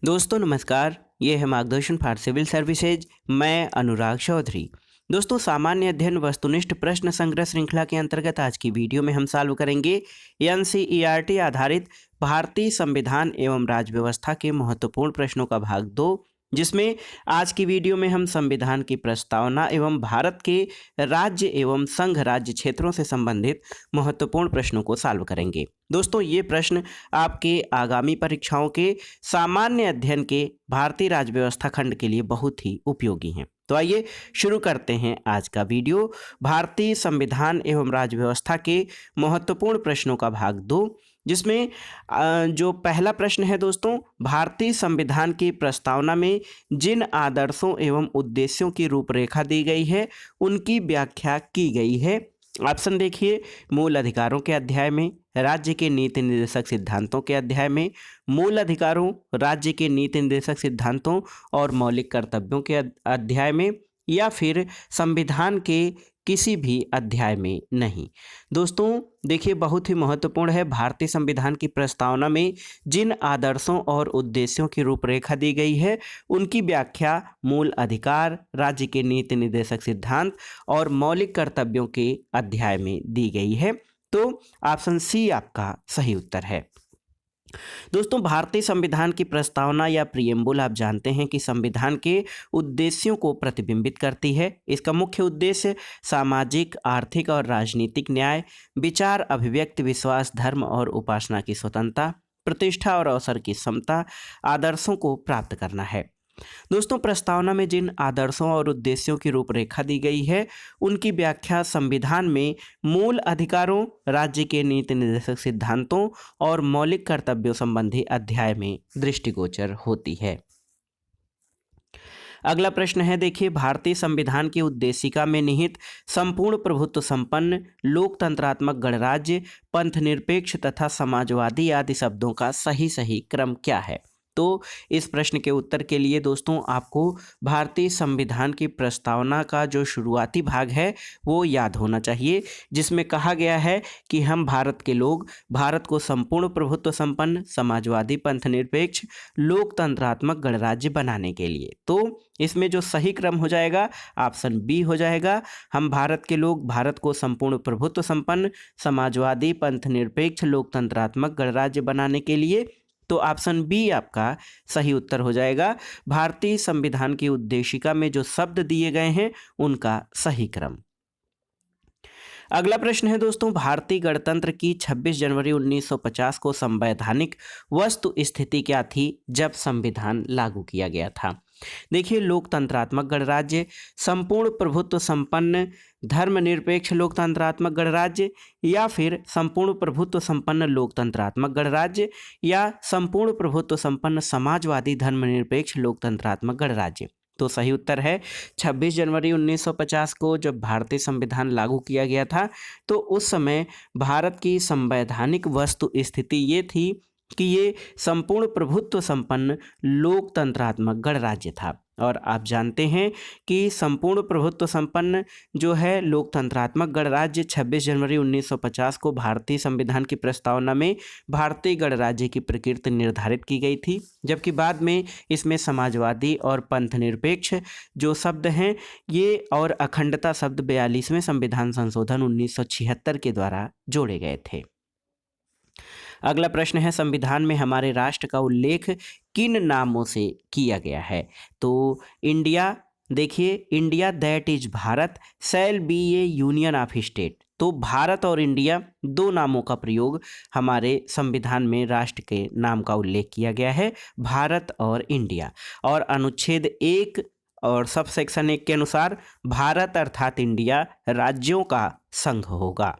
दोस्तों नमस्कार, ये है मार्गदर्शन फॉर सिविल सर्विसेज। मैं अनुराग चौधरी। दोस्तों, सामान्य अध्ययन वस्तुनिष्ठ प्रश्न संग्रह श्रृंखला के अंतर्गत आज की वीडियो में हम सॉल्व करेंगे एनसीईआरटी आधारित भारतीय संविधान एवं राज्य व्यवस्था के महत्वपूर्ण प्रश्नों का भाग 2, जिसमें आज की वीडियो में हम संविधान की प्रस्तावना एवं भारत के राज्य एवं संघ राज्य क्षेत्रों से संबंधित महत्वपूर्ण प्रश्नों को सॉल्व करेंगे। दोस्तों, ये प्रश्न आपके आगामी परीक्षाओं के सामान्य अध्ययन के भारतीय राज्य व्यवस्था खंड के लिए बहुत ही उपयोगी हैं। तो आइए शुरू करते हैं आज का वीडियो। भारतीय संविधान एवं राज्य व्यवस्था के महत्वपूर्ण प्रश्नों का भाग 2, जिसमें जो पहला प्रश्न है दोस्तों, भारतीय संविधान की प्रस्तावना में जिन आदर्शों एवं उद्देश्यों की रूपरेखा दी गई है उनकी व्याख्या की गई है। ऑप्शन देखिए, मूल अधिकारों के अध्याय में, राज्य के नीति निर्देशक सिद्धांतों के अध्याय में, मूल अधिकारों, राज्य के नीति निर्देशक सिद्धांतों और मौलिक कर्तव्यों के अध्याय में, या फिर संविधान के किसी भी अध्याय में नहीं। दोस्तों देखिए, बहुत ही महत्वपूर्ण है, भारतीय संविधान की प्रस्तावना में जिन आदर्शों और उद्देश्यों की रूपरेखा दी गई है उनकी व्याख्या मूल अधिकार, राज्य के नीति निर्देशक सिद्धांत और मौलिक कर्तव्यों के अध्याय में दी गई है। तो ऑप्शन सी आपका सही उत्तर है। दोस्तों, भारतीय संविधान की प्रस्तावना या प्रियम्बुल आप जानते हैं कि संविधान के उद्देश्यों को प्रतिबिंबित करती है। इसका मुख्य उद्देश्य सामाजिक, आर्थिक और राजनीतिक न्याय, विचार, अभिव्यक्ति, विश्वास, धर्म और उपासना की स्वतंत्रता, प्रतिष्ठा और अवसर की समता आदर्शों को प्राप्त करना है। दोस्तों, प्रस्तावना में जिन आदर्शों और उद्देश्यों की रूपरेखा दी गई है उनकी व्याख्या संविधान में मूल अधिकारों, राज्य के नीति निर्देशक सिद्धांतों और मौलिक कर्तव्यों संबंधी अध्याय में दृष्टिगोचर होती है। अगला प्रश्न है, देखिए, भारतीय संविधान की उद्देशिका में निहित संपूर्ण प्रभुत्व संपन्न, लोकतंत्रात्मक गणराज्य, पंथनिरपेक्ष तथा समाजवादी आदि शब्दों का सही क्रम क्या है। तो इस प्रश्न के उत्तर के लिए दोस्तों आपको भारतीय संविधान की प्रस्तावना का जो शुरुआती भाग है वो याद होना चाहिए, जिसमें कहा गया है कि हम भारत के लोग भारत को संपूर्ण प्रभुत्व संपन्न, समाजवादी, पंथनिरपेक्ष, लोकतंत्रात्मक गणराज्य बनाने के लिए। तो इसमें जो सही क्रम हो जाएगा ऑप्शन बी हो जाएगा। हम भारत के लोग भारत को संपूर्ण प्रभुत्व संपन्न, समाजवादी, पंथनिरपेक्ष, लोकतंत्रात्मक गणराज्य बनाने के लिए। तो ऑप्शन बी आपका सही उत्तर हो जाएगा। भारतीय संविधान की उद्देशिका में जो शब्द दिए गए हैं उनका सही क्रम। अगला प्रश्न है दोस्तों, भारतीय गणतंत्र की 26 जनवरी 1950 को संवैधानिक वस्तु स्थिति क्या थी जब संविधान लागू किया गया था। देखिए, लोकतंत्रात्मक गणराज्य, संपूर्ण प्रभुत्व संपन्न धर्मनिरपेक्ष लोकतंत्रात्मक गणराज्य, या फिर संपूर्ण प्रभुत्व संपन्न लोकतंत्रात्मक गणराज्य, या संपूर्ण प्रभुत्व संपन्न समाजवादी धर्मनिरपेक्ष लोकतंत्रात्मक गणराज्य। तो सही उत्तर है 26 जनवरी 1950 को जब भारतीय संविधान लागू किया गया था तो उस समय भारत की संवैधानिक वस्तु स्थिति ये थी कि ये संपूर्ण प्रभुत्व संपन्न लोकतंत्रात्मक गणराज्य था। और आप जानते हैं कि संपूर्ण प्रभुत्व संपन्न जो है लोकतंत्रात्मक गणराज्य 26 जनवरी 1950 को भारतीय संविधान की प्रस्तावना में भारतीय गणराज्य की प्रकृति निर्धारित की गई थी, जबकि बाद में इसमें समाजवादी और पंथनिरपेक्ष जो शब्द हैं ये और अखंडता शब्द 42वें संविधान संशोधन 1976 के द्वारा जोड़े गए थे। अगला प्रश्न है, संविधान में हमारे राष्ट्र का उल्लेख किन नामों से किया गया है। तो इंडिया, देखिए, India that is Bharat shall be A union of state. तो भारत और इंडिया दो नामों का प्रयोग हमारे संविधान में राष्ट्र के नाम का उल्लेख किया गया है, भारत और इंडिया। और अनुच्छेद 1 और सब सेक्शन 1 के अनुसार भारत अर्थात इंडिया राज्यों का संघ होगा।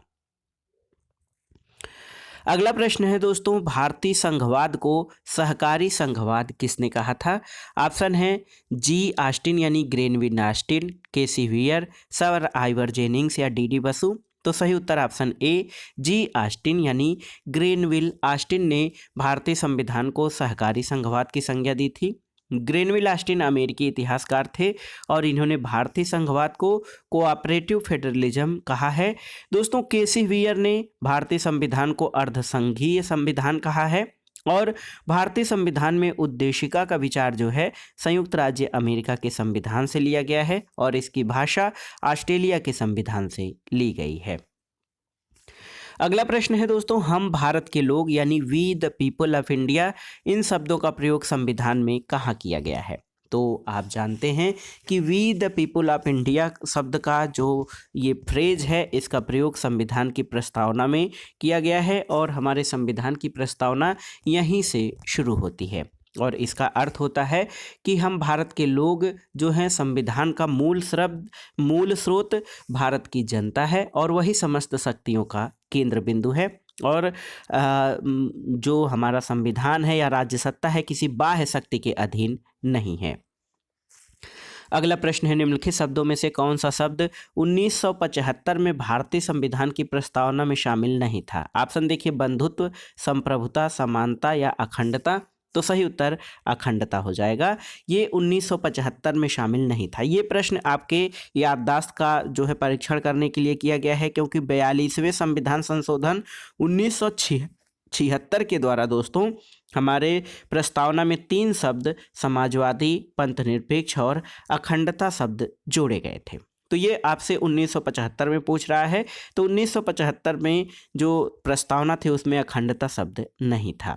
अगला प्रश्न है दोस्तों, भारतीय संघवाद को सहकारी संघवाद किसने कहा था। ऑप्शन है जी ऑस्टिन यानी ग्रेनविल ऑस्टिन, केसी व्हीयर, सर आइवर जेनिंग्स या डी बसु। तो सही उत्तर ऑप्शन ए जी ऑस्टिन यानी ग्रेनविल ऑस्टिन ने भारतीय संविधान को सहकारी संघवाद की संज्ञा दी थी। ग्रेनविल ऑस्टिन अमेरिकी इतिहासकार थे और इन्होंने भारतीय संघवाद को कोऑपरेटिव फेडरलिज्म कहा है। दोस्तों, केसी व्हीयर ने भारतीय संविधान को अर्धसंघीय संविधान कहा है और भारतीय संविधान में उद्देशिका का विचार जो है संयुक्त राज्य अमेरिका के संविधान से लिया गया है और इसकी भाषा ऑस्ट्रेलिया के संविधान से ली गई है। अगला प्रश्न है दोस्तों, हम भारत के लोग यानी we the people of India, इन शब्दों का प्रयोग संविधान में कहाँ किया गया है? तो आप जानते हैं कि we the people of India शब्द का जो ये फ्रेज है इसका प्रयोग संविधान की प्रस्तावना में किया गया है और हमारे संविधान की प्रस्तावना यहीं से शुरू होती है और इसका अर्थ होता है कि हम भारत के लोग जो हैं, संविधान का मूल स्रोत भारत की जनता है और वही समस्त शक्तियों का केंद्र बिंदु है और जो हमारा संविधान है या राज्य सत्ता है किसी बाह्य शक्ति के अधीन नहीं है। अगला प्रश्न है, निम्नलिखित शब्दों में से कौन सा शब्द 1975 में भारतीय संविधान की प्रस्तावना में शामिल नहीं था? ऑप्शन देखिए, बंधुत्व, संप्रभुता, समानता या अखंडता। तो सही उत्तर अखंडता हो जाएगा। ये 1975 में शामिल नहीं था। ये प्रश्न आपके याददाश्त का जो है परीक्षण करने के लिए किया गया है क्योंकि 42वें संविधान संशोधन 1976 के द्वारा दोस्तों हमारे प्रस्तावना में 3 शब्द समाजवादी, पंथनिरपेक्ष और अखंडता शब्द जोड़े गए थे। तो ये आपसे 1975 में पूछ रहा है। तो 1975 में जो प्रस्तावना थी उसमें अखंडता शब्द नहीं था।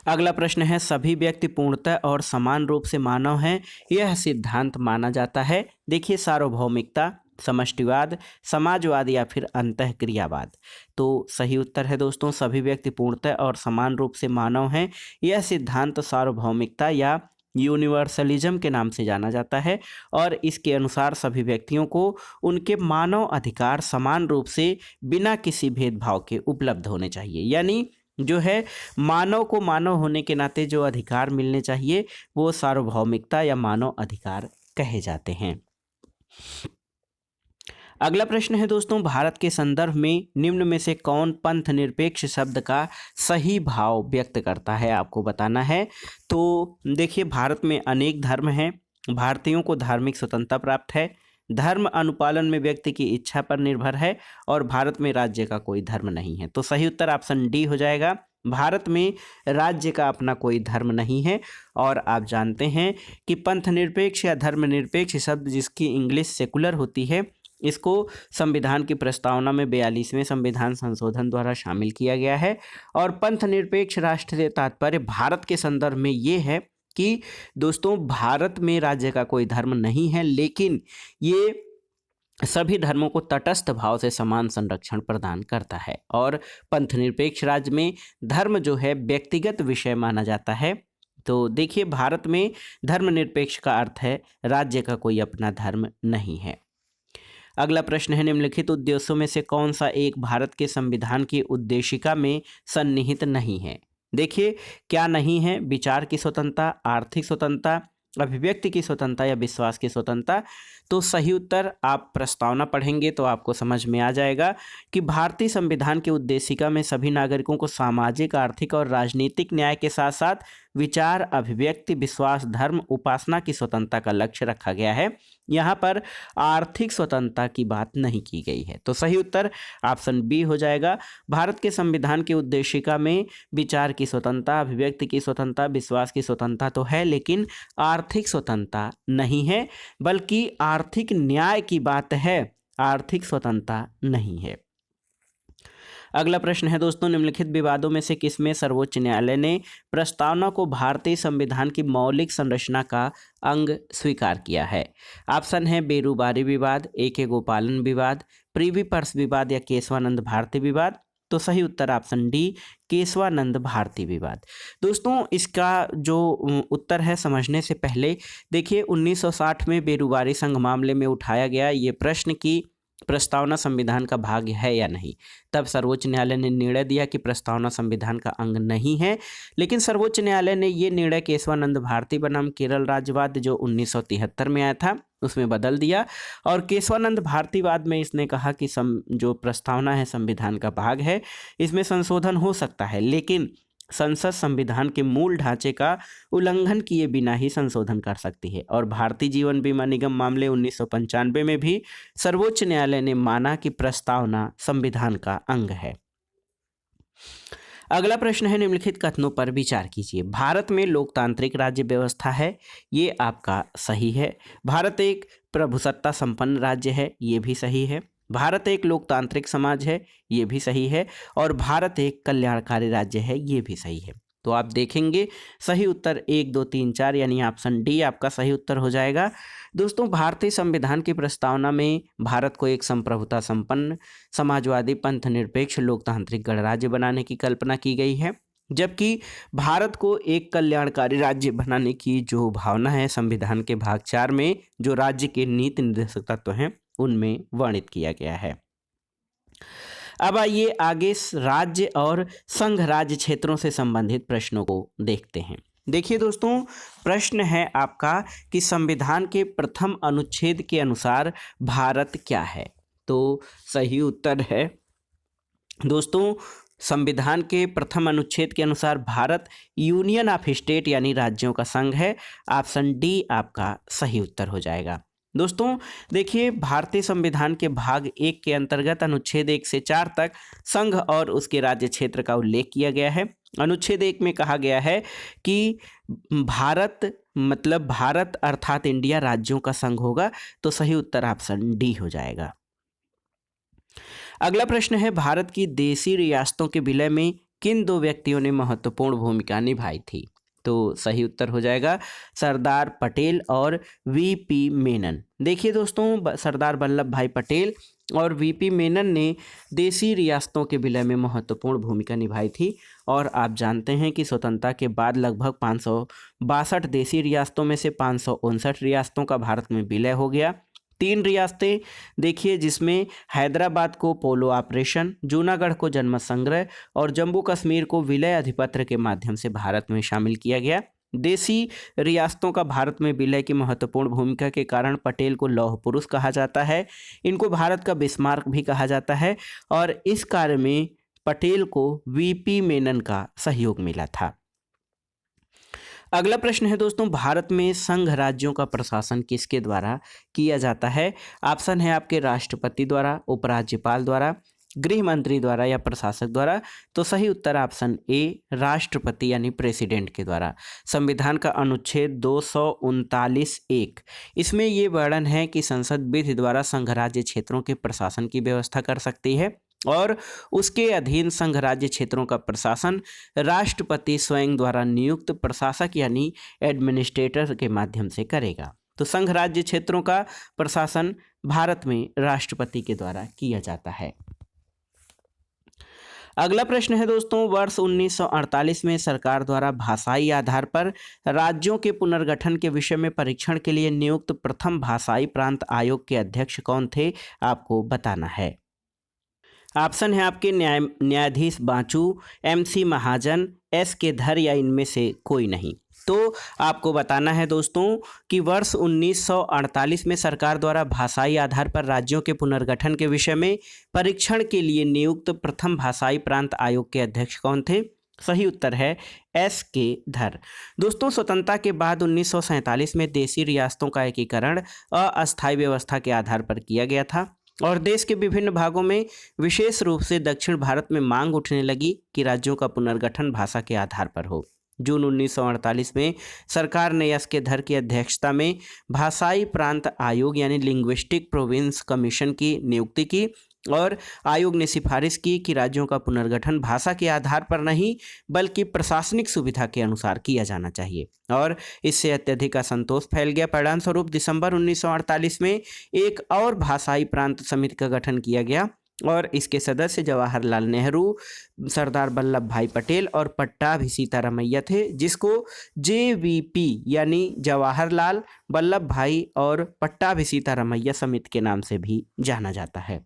अगला प्रश्न है, सभी व्यक्ति पूर्णतः और समान रूप से मानव हैं, यह सिद्धांत माना जाता है? देखिए, सार्वभौमिकता, समष्टिवाद, समाजवाद या फिर अंतःक्रियावाद। तो सही उत्तर है दोस्तों, सभी व्यक्ति पूर्णतः और समान रूप से मानव हैं। यह सिद्धांत सार्वभौमिकता या यूनिवर्सलिज्म के नाम से जाना जाता है और इसके अनुसार सभी व्यक्तियों को उनके मानव अधिकार समान रूप से बिना किसी भेदभाव के उपलब्ध होने चाहिए। यानी जो है मानव को मानव होने के नाते जो अधिकार मिलने चाहिए वो सार्वभौमिकता या मानव अधिकार कहे जाते हैं। अगला प्रश्न है दोस्तों, भारत के संदर्भ में निम्न में से कौन पंथ निरपेक्ष शब्द का सही भाव व्यक्त करता है? आपको बताना है। तो देखिए, भारत में अनेक धर्म हैं, भारतीयों को धार्मिक स्वतंत्रता प्राप्त है, धर्म अनुपालन में व्यक्ति की इच्छा पर निर्भर है और भारत में राज्य का कोई धर्म नहीं है। तो सही उत्तर ऑप्शन डी हो जाएगा, भारत में राज्य का अपना कोई धर्म नहीं है। और आप जानते हैं कि पंथ निरपेक्ष या धर्मनिरपेक्ष शब्द जिसकी इंग्लिश सेकुलर होती है, इसको संविधान की प्रस्तावना में 42वें संविधान संशोधन द्वारा शामिल किया गया है। और पंथ निरपेक्ष राष्ट्र से तात्पर्य भारत के संदर्भ में ये है कि दोस्तों भारत में राज्य का कोई धर्म नहीं है, लेकिन ये सभी धर्मों को तटस्थ भाव से समान संरक्षण प्रदान करता है और पंथ निरपेक्ष राज्य में धर्म जो है व्यक्तिगत विषय माना जाता है। तो देखिए, भारत में धर्मनिरपेक्ष का अर्थ है राज्य का कोई अपना धर्म नहीं है। अगला प्रश्न है, निम्नलिखित उद्देश्यों में से कौन सा एक भारत के संविधान की उद्देशिका में सन्निहित नहीं है? देखिए, क्या नहीं है? विचार की स्वतंत्रता, आर्थिक स्वतंत्रता, अभिव्यक्ति की स्वतंत्रता या विश्वास की स्वतंत्रता। तो सही उत्तर आप प्रस्तावना पढ़ेंगे तो आपको समझ में आ जाएगा कि भारतीय संविधान की उद्देशिका में सभी नागरिकों को सामाजिक, आर्थिक और राजनीतिक न्याय के साथ साथ विचार, अभिव्यक्ति, विश्वास, धर्म, उपासना की स्वतंत्रता का लक्ष्य रखा गया है। यहाँ पर आर्थिक स्वतंत्रता की बात नहीं की गई है। तो सही उत्तर ऑप्शन बी हो जाएगा। भारत के संविधान की उद्देशिका में विचार की स्वतंत्रता, अभिव्यक्ति की स्वतंत्रता, विश्वास की स्वतंत्रता तो है, लेकिन आर्थिक स्वतंत्रता नहीं है, बल्कि आर्थिक न्याय की बात है, आर्थिक स्वतंत्रता नहीं है। अगला प्रश्न है दोस्तों, निम्नलिखित विवादों में से किसमें सर्वोच्च न्यायालय ने प्रस्तावना को भारतीय संविधान की मौलिक संरचना का अंग स्वीकार किया है? ऑप्शन है बेरूबारी विवाद, ए.के. गोपालन विवाद, प्रिवी पर्स विवाद या केशवानंद भारती विवाद। तो सही उत्तर ऑप्शन डी, केशवानंद भारती विवाद। दोस्तों, इसका जो उत्तर है समझने से पहले देखिए, 1960 में बेरूबारी संघ मामले में उठाया गया ये प्रश्न की प्रस्तावना संविधान का भाग है या नहीं। तब सर्वोच्च न्यायालय ने निर्णय दिया कि प्रस्तावना संविधान का अंग नहीं है, लेकिन सर्वोच्च न्यायालय ने ये निर्णय केशवानंद भारती बनाम केरल राज्यवाद जो 1973 में आया था उसमें बदल दिया और केशवानंद भारतीवाद में इसने कहा कि जो प्रस्तावना है संविधान का भाग है, इसमें संशोधन हो सकता है, लेकिन संसद संविधान के मूल ढांचे का उल्लंघन किए बिना ही संशोधन कर सकती है। और भारतीय जीवन बीमा निगम मामले 1995 में भी सर्वोच्च न्यायालय ने माना कि प्रस्तावना संविधान का अंग है। अगला प्रश्न है, निम्नलिखित कथनों पर विचार कीजिए। भारत में लोकतांत्रिक राज्य व्यवस्था है, ये आपका सही है। भारत एक प्रभुसत्ता संपन्न राज्य है, ये भी सही है। भारत एक लोकतांत्रिक समाज है, ये भी सही है। और भारत एक कल्याणकारी राज्य है, ये भी सही है। तो आप देखेंगे सही उत्तर 1, 2, 3, 4 यानी ऑप्शन डी आपका सही उत्तर हो जाएगा। दोस्तों, भारतीय संविधान की प्रस्तावना में भारत को एक संप्रभुता संपन्न समाजवादी पंथ निरपेक्ष लोकतांत्रिक गणराज्य बनाने की कल्पना की गई है, जबकि भारत को एक कल्याणकारी राज्य बनाने की जो भावना है संविधान के भाग 4 में जो राज्य के नीति निर्देशक तत्व हैं उनमें वर्णित किया गया है। अब आइए आगे राज्य और संघ राज्य क्षेत्रों से संबंधित प्रश्नों को देखते हैं। देखिए दोस्तों, प्रश्न है आपका कि संविधान के प्रथम अनुच्छेद के अनुसार भारत क्या है। तो सही उत्तर है दोस्तों, संविधान के प्रथम अनुच्छेद के अनुसार भारत यूनियन ऑफ स्टेट यानी राज्यों का संघ है। ऑप्शन डी आपका सही उत्तर हो जाएगा। दोस्तों देखिए, भारतीय संविधान के भाग 1 के अंतर्गत अनुच्छेद 1 से 4 तक संघ और उसके राज्य क्षेत्र का उल्लेख किया गया है। अनुच्छेद 1 में कहा गया है कि भारत मतलब भारत अर्थात इंडिया राज्यों का संघ होगा। तो सही उत्तर ऑप्शन डी हो जाएगा। अगला प्रश्न है, भारत की देशी रियासतों के विलय में किन 2 व्यक्तियों ने महत्वपूर्ण भूमिका निभाई थी। तो सही उत्तर हो जाएगा सरदार पटेल और वीपी मेनन। देखिए दोस्तों, सरदार वल्लभ भाई पटेल और वीपी मेनन ने देशी रियासतों के विलय में महत्वपूर्ण भूमिका निभाई थी। और आप जानते हैं कि स्वतंत्रता के बाद लगभग 562 देशी रियासतों में से 559 रियासतों का भारत में विलय हो गया। 3 रियासतें देखिए, जिसमें हैदराबाद को पोलो ऑपरेशन, जूनागढ़ को जनमत संग्रह और जम्मू कश्मीर को विलय अधिपत्र के माध्यम से भारत में शामिल किया गया। देशी रियासतों का भारत में विलय की महत्वपूर्ण भूमिका के कारण पटेल को लौह पुरुष कहा जाता है। इनको भारत का बिस्मार्क भी कहा जाता है और इस कार्य में पटेल को वीपी मेनन का सहयोग मिला था। अगला प्रश्न है दोस्तों, भारत में संघ राज्यों का प्रशासन किसके द्वारा किया जाता है। ऑप्शन है आपके राष्ट्रपति द्वारा, उपराज्यपाल द्वारा, गृह मंत्री द्वारा या प्रशासक द्वारा। तो सही उत्तर ऑप्शन ए राष्ट्रपति यानी प्रेसिडेंट के द्वारा। संविधान का अनुच्छेद 239(1) इसमें ये वर्णन है कि संसद विधि द्वारा संघ राज्य क्षेत्रों के प्रशासन की व्यवस्था कर सकती है और उसके अधीन संघ राज्य क्षेत्रों का प्रशासन राष्ट्रपति स्वयं द्वारा नियुक्त प्रशासक यानी एडमिनिस्ट्रेटर के माध्यम से करेगा। तो संघ राज्य क्षेत्रों का प्रशासन भारत में राष्ट्रपति के द्वारा किया जाता है। अगला प्रश्न है दोस्तों, वर्ष 1948 में सरकार द्वारा भाषाई आधार पर राज्यों के पुनर्गठन के विषय में परीक्षण के लिए नियुक्त प्रथम भाषाई प्रांत आयोग के अध्यक्ष कौन थे, आपको बताना है। ऑप्शन है आपके न्यायाधीश बांचू, एमसी महाजन, एस के धर या इनमें से कोई नहीं। तो आपको बताना है दोस्तों कि वर्ष 1948 में सरकार द्वारा भाषाई आधार पर राज्यों के पुनर्गठन के विषय में परीक्षण के लिए नियुक्त प्रथम भाषाई प्रांत आयोग के अध्यक्ष कौन थे। सही उत्तर है एस के धर। दोस्तों, स्वतंत्रता के बाद 1947 में देशी रियासतों का एकीकरण अस्थायी व्यवस्था के आधार पर किया गया था और देश के विभिन्न भागों में विशेष रूप से दक्षिण भारत में मांग उठने लगी कि राज्यों का पुनर्गठन भाषा के आधार पर हो। जून 1948 में सरकार ने एस के धर की अध्यक्षता में भाषाई प्रांत आयोग यानी लिंग्विस्टिक प्रोविंस कमीशन की नियुक्ति की और आयोग ने सिफारिश की कि राज्यों का पुनर्गठन भाषा के आधार पर नहीं बल्कि प्रशासनिक सुविधा के अनुसार किया जाना चाहिए और इससे अत्यधिक असंतोष फैल गया। परिणाम स्वरूप दिसंबर 1948 में एक और भाषाई प्रांत समिति का गठन किया गया और इसके सदस्य जवाहरलाल नेहरू, सरदार वल्लभ भाई पटेल और पट्टाभी सीतारामैया थे, जिसको JVP यानी जवाहरलाल वल्लभ भाई और पट्टाभी सीतारामैया समिति के नाम से भी जाना जाता है।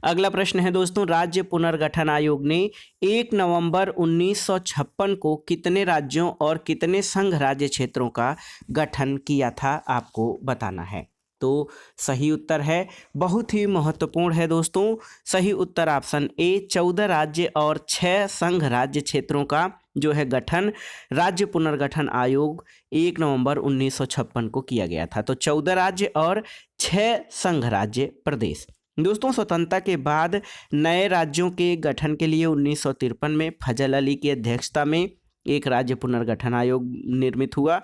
अगला प्रश्न है दोस्तों, राज्य पुनर्गठन आयोग ने 1 नवंबर 1956 को कितने राज्यों और कितने संघ राज्य क्षेत्रों का गठन किया था, आपको बताना है। तो सही उत्तर है, बहुत ही महत्वपूर्ण है दोस्तों, सही उत्तर ऑप्शन ए 14 राज्य और 6 संघ राज्य क्षेत्रों का जो है गठन राज्य पुनर्गठन आयोग 1 नवंबर 1956 को किया गया था। तो 14 राज्य और 6 संघ राज्य प्रदेश। दोस्तों स्वतंत्रता के बाद नए राज्यों के गठन के लिए 1953 में फजल अली की अध्यक्षता में एक राज्य पुनर्गठन आयोग निर्मित हुआ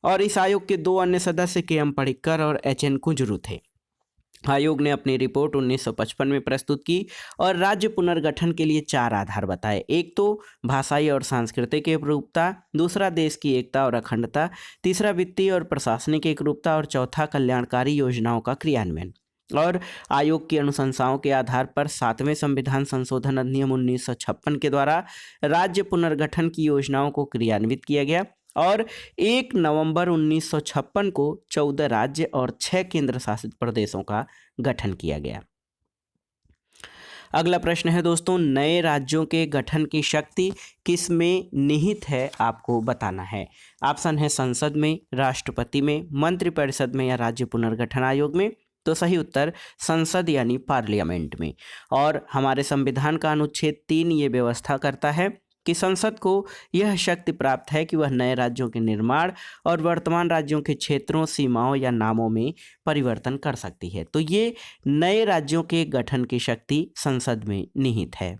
और इस आयोग के दो अन्य सदस्य के.एम. पडिक्कर और एच.एन. कुंजरू थे। आयोग ने अपनी रिपोर्ट 1955 में प्रस्तुत की और राज्य पुनर्गठन के लिए 4 आधार बताए। एक तो भाषाई और सांस्कृतिक एकरूपता, दूसरा देश की एकता और अखंडता, तीसरा वित्तीय और प्रशासनिक एकरूपता और चौथा कल्याणकारी योजनाओं का क्रियान्वयन। और आयोग की अनुशंसाओं के आधार पर 7वें संविधान संशोधन अधिनियम 1956 के द्वारा राज्य पुनर्गठन की योजनाओं को क्रियान्वित किया गया और 1 नवंबर 1956 को 14 राज्य और 6 केंद्र शासित प्रदेशों का गठन किया गया। अगला प्रश्न है दोस्तों, नए राज्यों के गठन की शक्ति किस में निहित है, आपको बताना है। ऑप्शन है संसद में, राष्ट्रपति में, मंत्रिपरिषद में या राज्य पुनर्गठन आयोग में। तो सही उत्तर संसद यानी पार्लियामेंट में। और हमारे संविधान का अनुच्छेद 3 ये व्यवस्था करता है कि संसद को यह शक्ति प्राप्त है कि वह नए राज्यों के निर्माण और वर्तमान राज्यों के क्षेत्रों, सीमाओं या नामों में परिवर्तन कर सकती है। तो ये नए राज्यों के गठन की शक्ति संसद में निहित है।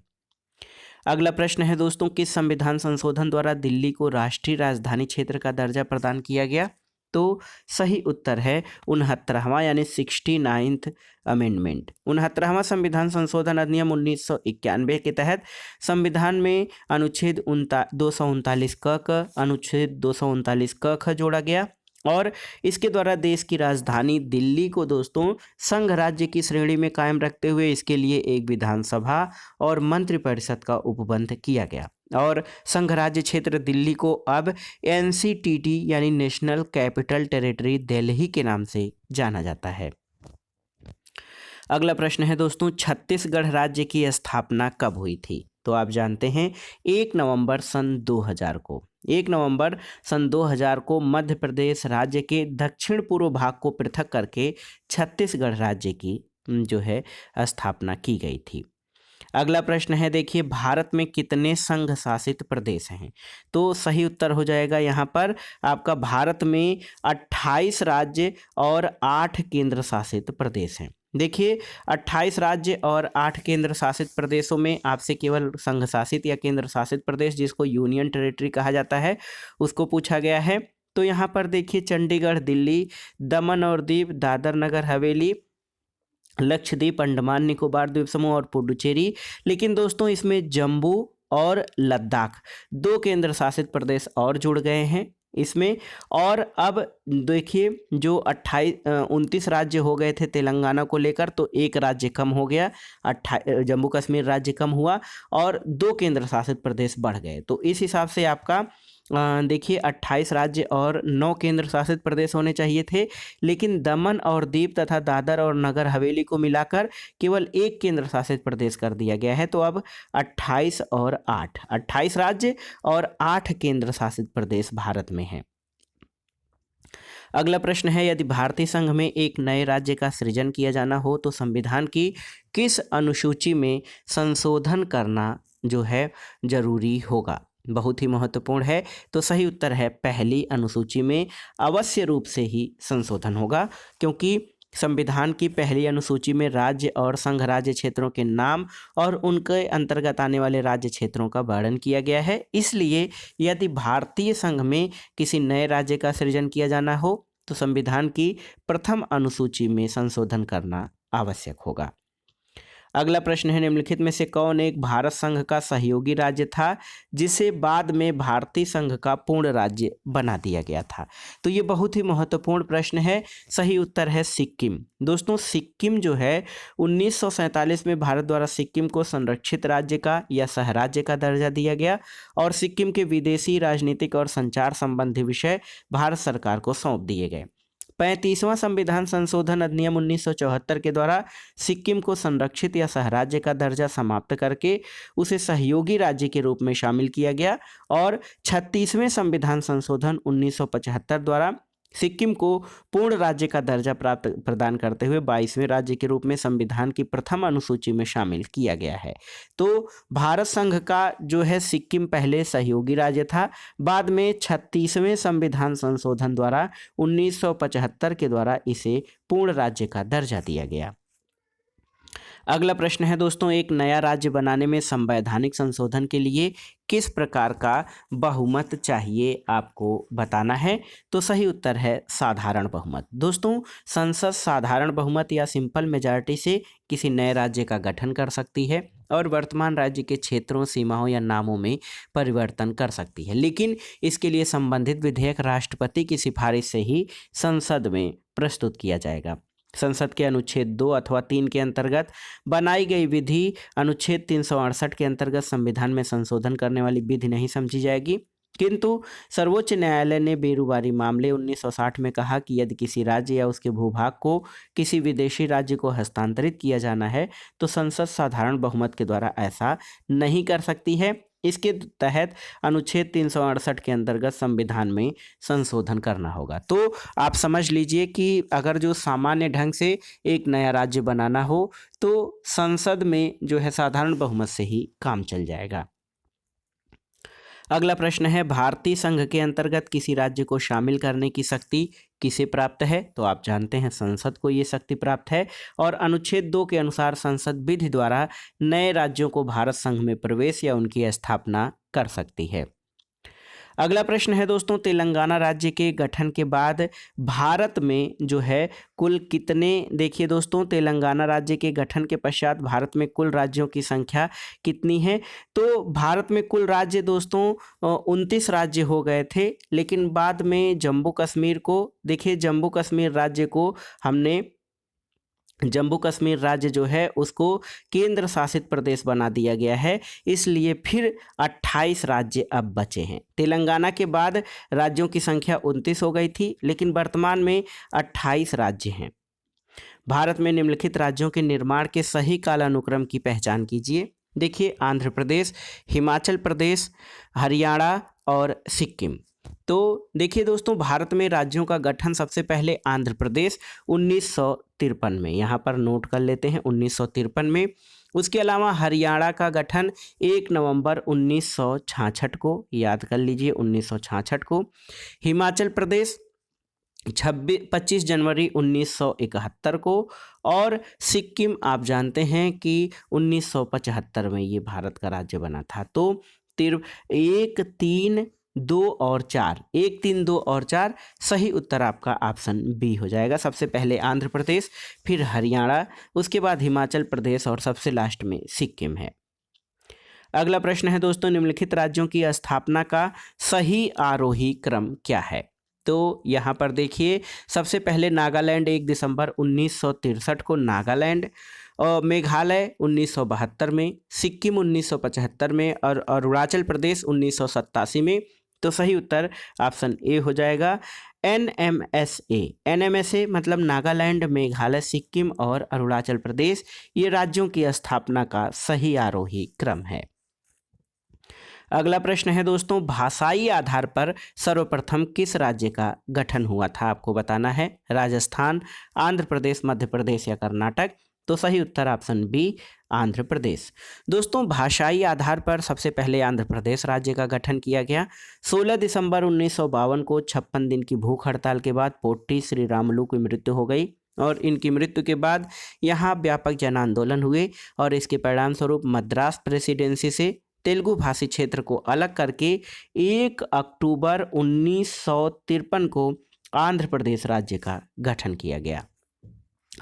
अगला प्रश्न है दोस्तों, किस संविधान संशोधन द्वारा दिल्ली को राष्ट्रीय राजधानी क्षेत्र का दर्जा प्रदान किया गया। तो सही उत्तर है 69वां यानी 69th अमेंडमेंट। 69वां संविधान संशोधन अधिनियम 1991 के तहत संविधान में अनुच्छेद 239 क अनुच्छेद 239 क जोड़ा गया और इसके द्वारा देश की राजधानी दिल्ली को दोस्तों संघ राज्य की श्रेणी में कायम रखते हुए इसके लिए एक विधानसभा और मंत्रिपरिषद का उपबंध किया गया और संघ राज्य क्षेत्र दिल्ली को अब NCTT यानी नेशनल कैपिटल टेरिटरी दिल्ली के नाम से जाना जाता है। अगला प्रश्न है दोस्तों, छत्तीसगढ़ राज्य की स्थापना कब हुई थी। तो आप जानते हैं 1 नवंबर सन 2000 को। 1 नवंबर सन 2000 को मध्य प्रदेश राज्य के दक्षिण पूर्व भाग को पृथक करके छत्तीसगढ़ राज्य की जो है स्थापना की गई थी। अगला प्रश्न है, देखिए भारत में कितने संघ शासित प्रदेश हैं। तो सही उत्तर हो जाएगा यहाँ पर आपका भारत में 28 राज्य और 8 केंद्र शासित प्रदेश हैं। देखिए 28 राज्य और 8 केंद्र शासित प्रदेशों में आपसे केवल संघ शासित या केंद्र शासित प्रदेश जिसको यूनियन टेरिटरी कहा जाता है उसको पूछा गया है। तो यहाँ पर देखिए चंडीगढ़, दिल्ली, दमन और दीव, दादर नगर हवेली, लक्षद्वीप, अंडमान निकोबार द्वीप समूह और पुडुचेरी। लेकिन दोस्तों इसमें जम्मू और लद्दाख 2 केंद्र शासित प्रदेश और जुड़ गए हैं इसमें। और अब देखिए जो 29 राज्य हो गए थे तेलंगाना को लेकर, तो एक राज्य कम हो गया, जम्मू कश्मीर राज्य कम हुआ और 2 केंद्र शासित प्रदेश बढ़ गए। तो इस हिसाब से आपका देखिए 28 राज्य और 9 केंद्र शासित प्रदेश होने चाहिए थे, लेकिन दमन और दीव तथा दादर और नगर हवेली को मिलाकर केवल 1 केंद्र शासित प्रदेश कर दिया गया है। तो अब 28 और 8, 28 राज्य और 8 केंद्र शासित प्रदेश भारत में हैं। अगला प्रश्न है, यदि भारतीय संघ में एक नए राज्य का सृजन किया जाना हो तो संविधान की किस अनुसूची में संशोधन करना जो है जरूरी होगा। बहुत ही महत्वपूर्ण है। तो सही उत्तर है पहली अनुसूची में अवश्य रूप से ही संशोधन होगा, क्योंकि संविधान की पहली अनुसूची में राज्य और संघ राज्य क्षेत्रों के नाम और उनके अंतर्गत आने वाले राज्य क्षेत्रों का वर्णन किया गया है। इसलिए यदि भारतीय संघ में किसी नए राज्य का सृजन किया जाना हो तो संविधान की प्रथम अनुसूची में संशोधन करना आवश्यक होगा। अगला प्रश्न है, निम्नलिखित में से कौन एक भारत संघ का सहयोगी राज्य था जिसे बाद में भारतीय संघ का पूर्ण राज्य बना दिया गया था। तो ये बहुत ही महत्वपूर्ण प्रश्न है। सही उत्तर है सिक्किम। दोस्तों सिक्किम जो है 1947 में भारत द्वारा सिक्किम को संरक्षित राज्य का या सह राज्य का दर्जा दिया गया और सिक्किम के विदेशी, राजनीतिक और संचार संबंधी विषय भारत सरकार को सौंप दिए गए। 35वां संविधान संशोधन अधिनियम 1974 के द्वारा सिक्किम को संरक्षित या सहराज्य का दर्जा समाप्त करके उसे सहयोगी राज्य के रूप में शामिल किया गया और 36वें संविधान संशोधन 1975 द्वारा सिक्किम को पूर्ण राज्य का दर्जा प्रदान करते हुए 22वें राज्य के रूप में संविधान की प्रथम अनुसूची में शामिल किया गया है। तो भारत संघ का जो है सिक्किम पहले सहयोगी राज्य था, बाद में 36वें संविधान संशोधन द्वारा 1975 के द्वारा इसे पूर्ण राज्य का दर्जा दिया गया। अगला प्रश्न है दोस्तों, एक नया राज्य बनाने में संवैधानिक संशोधन के लिए किस प्रकार का बहुमत चाहिए, आपको बताना है। तो सही उत्तर है साधारण बहुमत। दोस्तों, संसद साधारण बहुमत या सिंपल मेजॉरिटी से किसी नए राज्य का गठन कर सकती है और वर्तमान राज्य के क्षेत्रों, सीमाओं या नामों में परिवर्तन कर सकती है, लेकिन इसके लिए संबंधित विधेयक राष्ट्रपति की सिफारिश से ही संसद में प्रस्तुत किया जाएगा। संसद के अनुच्छेद 2 अथवा 3 के अंतर्गत बनाई गई विधि अनुच्छेद 368 के अंतर्गत संविधान में संशोधन करने वाली विधि नहीं समझी जाएगी, किंतु सर्वोच्च न्यायालय ने बेरुबारी मामले 1960 में कहा कि यदि किसी राज्य या उसके भूभाग को किसी विदेशी राज्य को हस्तांतरित किया जाना है तो संसद साधारण बहुमत के द्वारा ऐसा नहीं कर सकती है। इसके तहत अनुच्छेद 368 के अंतर्गत संविधान में संशोधन करना होगा। तो आप समझ लीजिए कि अगर जो सामान्य ढंग से एक नया राज्य बनाना हो तो संसद में जो है साधारण बहुमत से ही काम चल जाएगा। अगला प्रश्न है, भारतीय संघ के अंतर्गत किसी राज्य को शामिल करने की शक्ति किसे प्राप्त है। तो आप जानते हैं संसद को ये शक्ति प्राप्त है और अनुच्छेद 2 के अनुसार संसद विधि द्वारा नए राज्यों को भारत संघ में प्रवेश या उनकी स्थापना कर सकती है। अगला प्रश्न है दोस्तों, तेलंगाना राज्य के गठन के बाद भारत में जो है कुल कितने, देखिए दोस्तों, तेलंगाना राज्य के गठन के पश्चात भारत में कुल राज्यों की संख्या कितनी है। तो भारत में कुल राज्य दोस्तों 29 राज्य हो गए थे, लेकिन बाद में जम्मू कश्मीर को, देखिए जम्मू कश्मीर राज्य को हमने, जम्मू कश्मीर राज्य जो है उसको केंद्र शासित प्रदेश बना दिया गया है, इसलिए फिर 28 राज्य अब बचे हैं। तेलंगाना के बाद राज्यों की संख्या 29 हो गई थी, लेकिन वर्तमान में 28 राज्य हैं। भारत में निम्नलिखित राज्यों के निर्माण के सही कालानुक्रम की पहचान कीजिए। देखिए, आंध्र प्रदेश, हिमाचल प्रदेश, हरियाणा और सिक्किम। तो देखिए दोस्तों, भारत में राज्यों का गठन सबसे पहले आंध्र प्रदेश 1953 में, यहाँ पर नोट कर लेते हैं 1953 में। उसके अलावा हरियाणा का गठन 1 नवंबर 1966 को, याद कर लीजिए 1966 को। हिमाचल प्रदेश 25 जनवरी 1971 को और सिक्किम आप जानते हैं कि 1975 में ये भारत का राज्य बना था। तो 1, 3, 2 और 4, 1, 3, 2 और 4, सही उत्तर आपका ऑप्शन बी हो जाएगा। सबसे पहले आंध्र प्रदेश, फिर हरियाणा, उसके बाद हिमाचल प्रदेश और सबसे लास्ट में सिक्किम है। अगला प्रश्न है दोस्तों, निम्नलिखित राज्यों की स्थापना का सही आरोही क्रम क्या है। तो यहाँ पर देखिए, सबसे पहले नागालैंड 1 दिसंबर 1963 को नागालैंड, और मेघालय 1972 में, सिक्किम 1975 में और अरुणाचल प्रदेश 1987 में। तो सही उत्तर ऑप्शन ए हो जाएगा NMSA। NMSA मतलब नागालैंड, मेघालय, सिक्किम और अरुणाचल प्रदेश, ये राज्यों की स्थापना का सही आरोही क्रम है। अगला प्रश्न है दोस्तों, भाषाई आधार पर सर्वप्रथम किस राज्य का गठन हुआ था, आपको बताना है। राजस्थान, आंध्र प्रदेश, मध्य प्रदेश या कर्नाटक। तो सही उत्तर ऑप्शन बी, आंध्र प्रदेश। दोस्तों, भाषाई आधार पर सबसे पहले आंध्र प्रदेश राज्य का गठन किया गया। 16 दिसंबर 1952 को 56 दिन की भूख हड़ताल के बाद पोट्टी श्री रामुलु की मृत्यु हो गई और इनकी मृत्यु के बाद यहाँ व्यापक जन आंदोलन हुए और इसके परिणाम स्वरूप मद्रास प्रेसिडेंसी से तेलुगु भाषी क्षेत्र को अलग करके 1 अक्टूबर 1953 को आंध्र प्रदेश राज्य का गठन किया गया।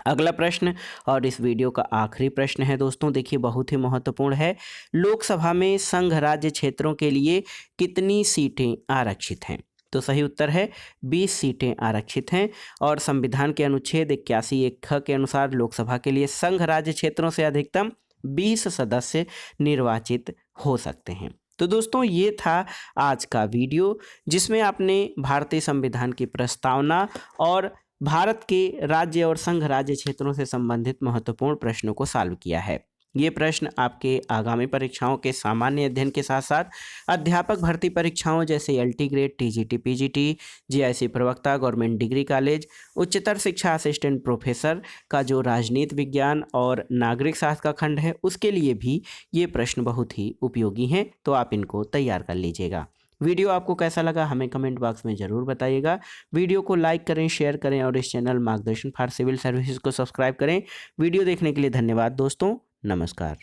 अगला प्रश्न और इस वीडियो का आखिरी प्रश्न है दोस्तों, देखिए बहुत ही महत्वपूर्ण है। लोकसभा में संघ राज्य क्षेत्रों के लिए कितनी सीटें आरक्षित हैं। तो सही उत्तर है 20 सीटें आरक्षित हैं और संविधान के अनुच्छेद 81(1) के अनुसार लोकसभा के लिए संघ राज्य क्षेत्रों से अधिकतम 20 सदस्य निर्वाचित हो सकते हैं। तो दोस्तों, ये था आज का वीडियो जिसमें आपने भारतीय संविधान की प्रस्तावना और भारत के राज्य और संघ राज्य क्षेत्रों से संबंधित महत्वपूर्ण प्रश्नों को सॉल्व किया है। ये प्रश्न आपके आगामी परीक्षाओं के सामान्य अध्ययन के साथ साथ अध्यापक भर्ती परीक्षाओं जैसे LT grade, TGT, PGT, GIC प्रवक्ता, गवर्नमेंट डिग्री कॉलेज, उच्चतर शिक्षा असिस्टेंट प्रोफेसर का जो राजनीति विज्ञान और नागरिक शास्त्र का खंड है, उसके लिए भी ये प्रश्न बहुत ही उपयोगी हैं। तो आप इनको तैयार कर लीजिएगा। वीडियो आपको कैसा लगा हमें कमेंट बॉक्स में ज़रूर बताइएगा। वीडियो को लाइक करें, शेयर करें और इस चैनल मार्गदर्शन फॉर सिविल सर्विसेज को सब्सक्राइब करें। वीडियो देखने के लिए धन्यवाद दोस्तों। नमस्कार।